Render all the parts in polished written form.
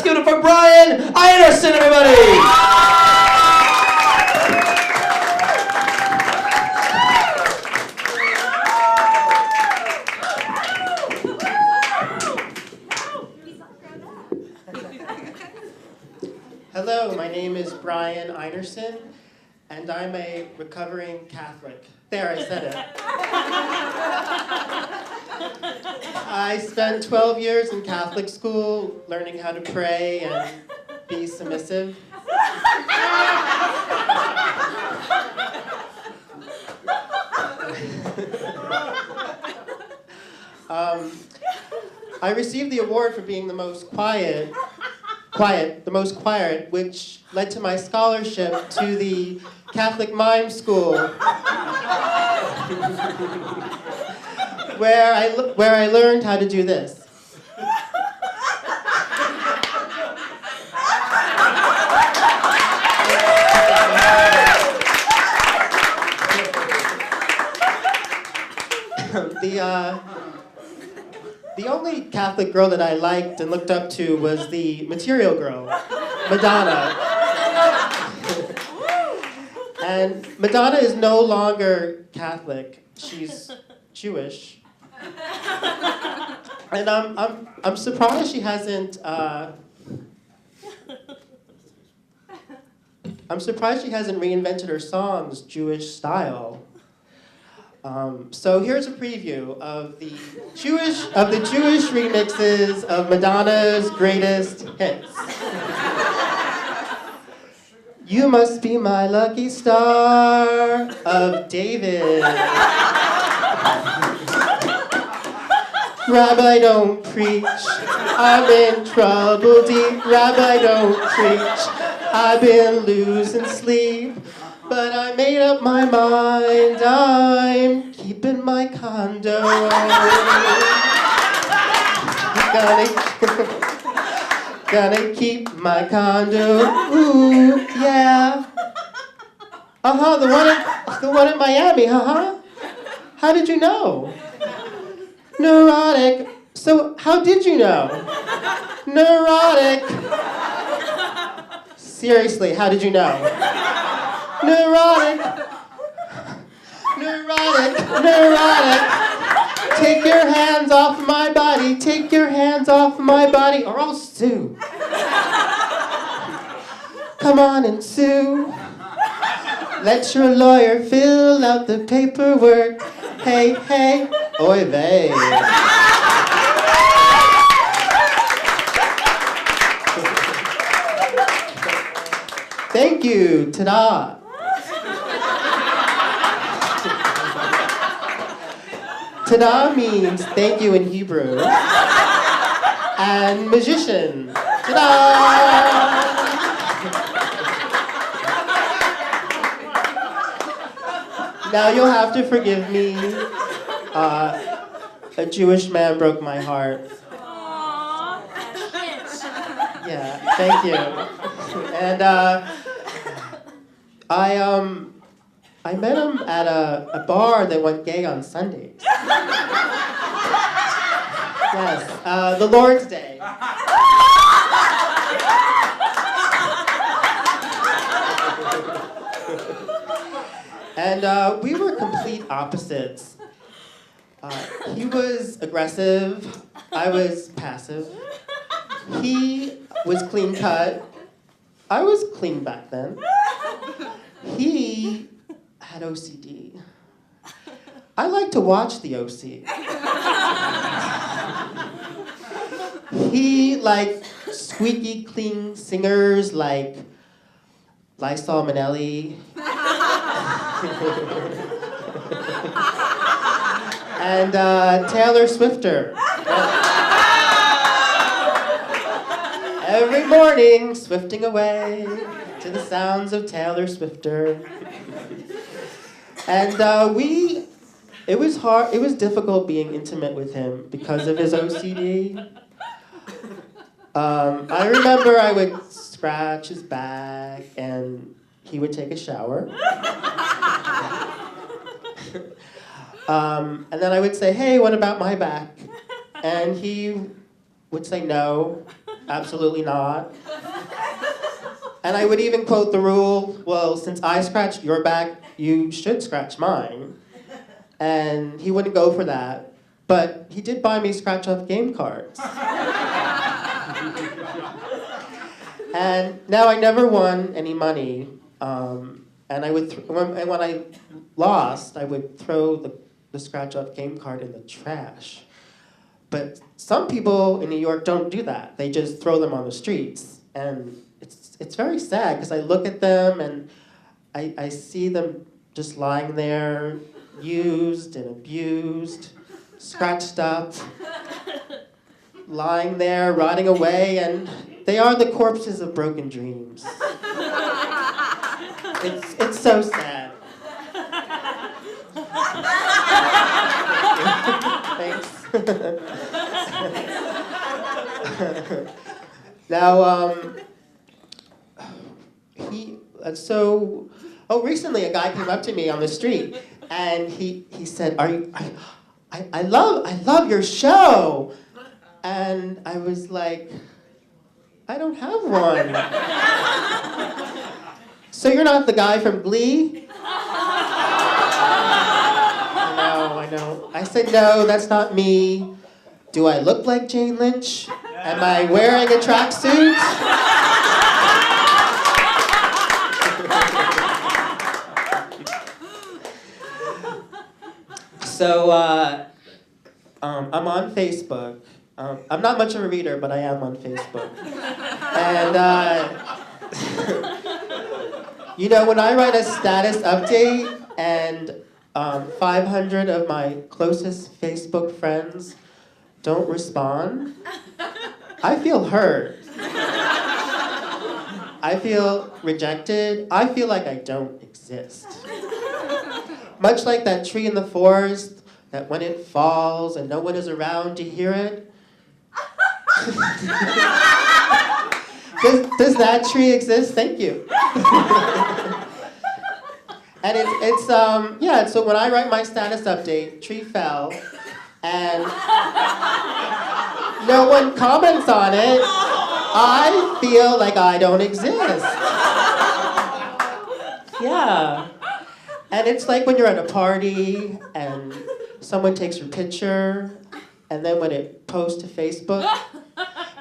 give it up for Brian Einersen, everybody! Hello, my name is Brian Einersen, and I'm a recovering Catholic. There, I said it. I spent 12 years in Catholic school learning how to pray and be submissive. I received the award for being the most quiet, which led to my scholarship to the Catholic Mime School, where I learned how to do this. The only Catholic girl that I liked and looked up to was the material girl, Madonna. And Madonna is no longer Catholic. She's Jewish. And I'm surprised she hasn't reinvented her songs Jewish style. So here's a preview of the Jewish remixes of Madonna's greatest hits. You must be my lucky star of David. Rabbi, don't preach. I'm in trouble deep. Rabbi, don't preach. I've been losing sleep. But I made up my mind, I'm keeping my condo. Gonna keep my condo, ooh, yeah. The one in Miami, How did you know? Neurotic, so how did you know? Neurotic. Seriously, how did you know? Neurotic. Take your hands off my body. Take your hands off my body, or I'll sue. Come on and sue. Let your lawyer fill out the paperwork. Hey, oy vey. Thank you. Ta-da. Ta-da means thank you in Hebrew. And magician. Ta-da! Now you'll have to forgive me. A Jewish man broke my heart. Yeah, thank you. And I met him at a bar that went gay on Sundays. Yes, the Lord's Day. And we were complete opposites. He was aggressive, I was passive. He was clean cut, I was clean back then. He had OCD. I like to watch the OC. He liked squeaky clean singers like Lysol Minnelli. And Taylor Swifter. Every morning, swifting away to the sounds of Taylor Swifter. And it was difficult being intimate with him because of his OCD. I remember I would scratch his back and he would take a shower. And then I would say, hey, what about my back? And he would say no. Absolutely not. And I would even quote the rule, well, since I scratched your back, you should scratch mine. And he wouldn't go for that. But he did buy me scratch-off game cards. And now I never won any money. And I would, when I lost, I would throw the scratch-off game card in the trash. But some people in New York don't do that. They just throw them on the streets. And it's very sad because I look at them and I see them just lying there, used and abused, scratched up, lying there, rotting away, and they are the corpses of broken dreams. It's so sad. Thanks. Now, recently a guy came up to me on the street and he said, I love your show. And I was like, I don't have one. So you're not the guy from Glee? I know. I said, no, that's not me. Do I look like Jane Lynch? Am I wearing a tracksuit? So I'm on Facebook. I'm not much of a reader, but I am on Facebook. And when I write a status update and 500 of my closest Facebook friends don't respond, I feel hurt. I feel rejected. I feel like I don't exist. Much like that tree in the forest, that when it falls and no one is around to hear it. Does that tree exist? Thank you. And so when I write my status update, tree fell, and no one comments on it, I feel like I don't exist. Yeah. And it's like when you're at a party and someone takes your picture, and then when it posts to Facebook,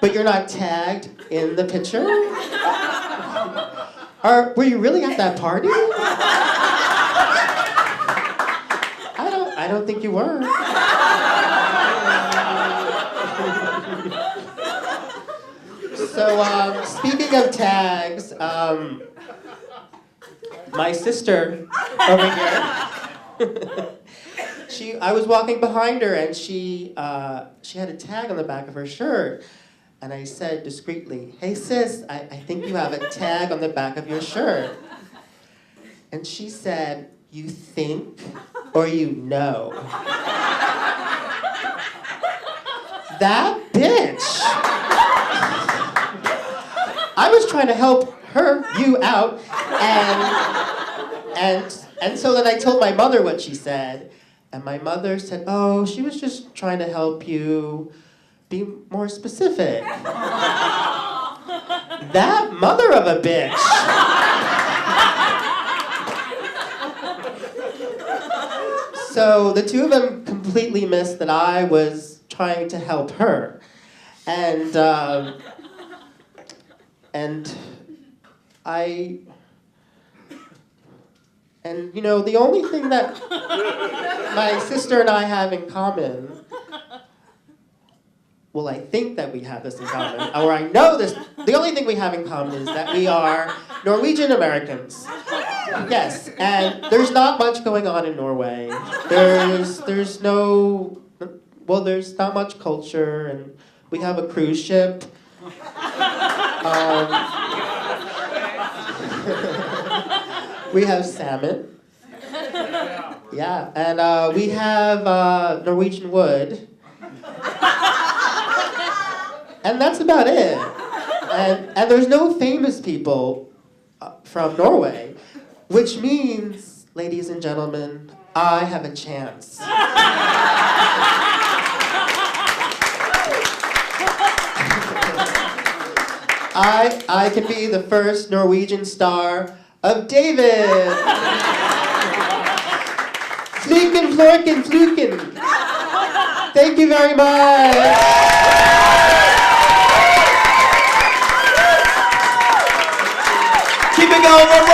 but you're not tagged in the picture? Were you really at that party? I don't think you were. So, speaking of tags, my sister over here, I was walking behind her and she had a tag on the back of her shirt. And I said discreetly, hey sis, I think you have a tag on the back of your shirt. And she said, you think or you know? That bitch. I was trying to help you out, and so then I told my mother what she said, and my mother said, oh, she was just trying to help you be more specific. That mother of a bitch. So the two of them completely missed that I was trying to help her. And the only thing that my sister and I have in common, well, I think that we have this in common, or I know this, the only thing we have in common is that we are Norwegian Americans. Yes, and there's not much going on in Norway. There's not much culture, and we have a cruise ship. We have salmon. Yeah, and we have Norwegian wood. And that's about it. And there's no famous people from Norway, which means, ladies and gentlemen, I have a chance. I can be the first Norwegian star of David. Fluken, florken, fluken. Thank you very much. Keep it going,